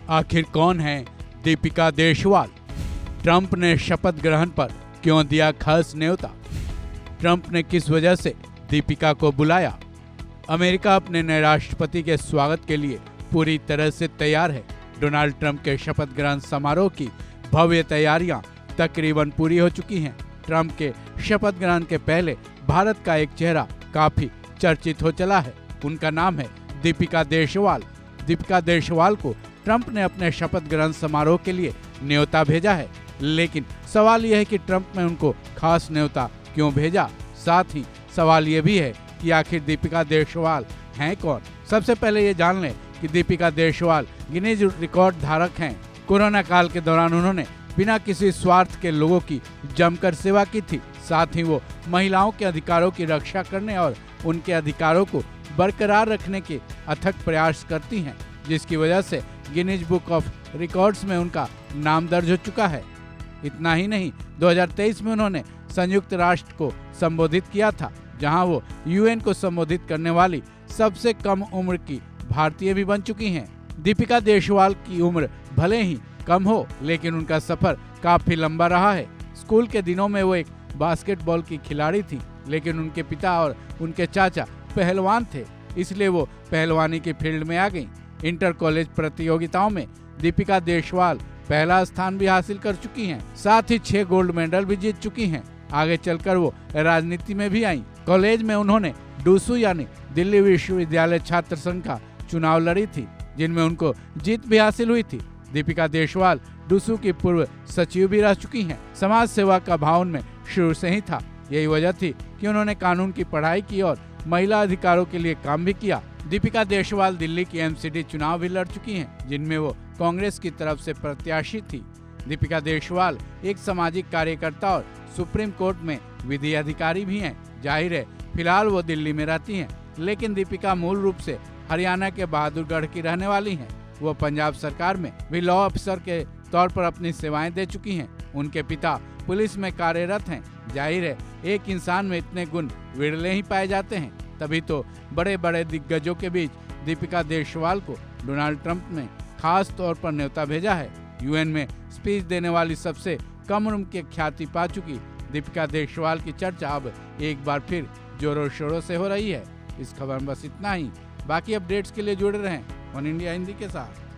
आखिर कौन है दीपिका देशवाल? ट्रंप ने शपथ ग्रहण पर क्यों दिया खास न्योता? ट्रंप ने किस वजह से दीपिका को बुलाया? अमेरिका अपने नए राष्ट्रपति के स्वागत के लिए पूरी तरह से तैयार है। डोनाल्ड ट्रंप के शपथ ग्रहण समारोह की भव्य तैयारियां तकरीबन पूरी हो चुकी हैं। ट्रंप के शपथ ग्रहण के पहले भारत का एक चेहरा काफी चर्चित हो चला है। उनका नाम है दीपिका देशवाल। दीपिका देशवाल को ट्रंप ने अपने शपथ ग्रहण समारोह के लिए न्योता भेजा है, लेकिन सवाल यह है कि ट्रंप ने उनको खास न्योता क्यों भेजा। साथ ही सवाल यह भी है कि आखिर दीपिका देशवाल हैं कौन। सबसे पहले ये जान लें कि दीपिका देशवाल गिनीज रिकॉर्ड धारक हैं। कोरोना काल के दौरान उन्होंने बिना किसी स्वार्थ के लोगों की जमकर सेवा की थी। साथ ही वो महिलाओं के अधिकारों की रक्षा करने और उनके अधिकारों को बरकरार रखने के अथक प्रयास करती हैं, जिसकी वजह से गिनीज बुक ऑफ रिकॉर्ड्स में उनका नाम दर्ज हो चुका है। इतना ही नहीं, 2023 में उन्होंने संयुक्त राष्ट्र को संबोधित किया था, जहां वो यूएन को संबोधित करने वाली सबसे कम उम्र की भारतीय भी बन चुकी हैं। दीपिका देशवाल की उम्र भले ही कम हो, लेकिन उनका सफर काफी लंबा रहा है। स्कूल के दिनों में वो एक बास्केटबॉल की खिलाड़ी थी, लेकिन उनके पिता और उनके चाचा पहलवान थे, इसलिए वो पहलवानी की फील्ड में आ गईं। इंटर कॉलेज प्रतियोगिताओं में दीपिका देशवाल पहला स्थान भी हासिल कर चुकी हैं। साथ ही 6 गोल्ड मेडल भी जीत चुकी हैं। आगे चलकर वो राजनीति में भी आईं। कॉलेज में उन्होंने डूसू यानी दिल्ली विश्वविद्यालय छात्र संघ का चुनाव लड़ी थी, जिनमें उनको जीत भी हासिल हुई थी। दीपिका देशवाल डूसू की पूर्व सचिव भी रह चुकी हैं। समाज सेवा का भाव उनमें शुरू से ही था। यही वजह थी कि उन्होंने कानून की पढ़ाई की और महिला अधिकारों के लिए काम भी किया। दीपिका देशवाल दिल्ली की एमसीडी चुनाव भी लड़ चुकी हैं, जिनमें वो कांग्रेस की तरफ से प्रत्याशी थी। दीपिका देशवाल एक सामाजिक कार्यकर्ता और सुप्रीम कोर्ट में विधि अधिकारी भी हैं। जाहिर है, फिलहाल वो दिल्ली में रहती हैं, लेकिन दीपिका मूल रूप से हरियाणा के बहादुरगढ़ की रहने वाली हैं। वो पंजाब सरकार में भी लॉ अफसर के तौर पर अपनी सेवाएं दे चुकी हैं। उनके पिता पुलिस में कार्यरत हैं। जाहिर है, एक इंसान में इतने गुण विरले ही पाए जाते हैं, तभी तो बड़े बड़े दिग्गजों के बीच दीपिका देशवाल को डोनाल्ड ट्रंप ने खास तौर पर न्योता भेजा है। यूएन में स्पीच देने वाली सबसे कम उम्र की ख्याति पा चुकी दीपिका देशवाल की चर्चा अब एक बार फिर जोरों शोरों से हो रही है। इस खबर में बस इतना ही। बाकी अपडेट्स के लिए जुड़े रहें वन इंडिया हिंदी के साथ।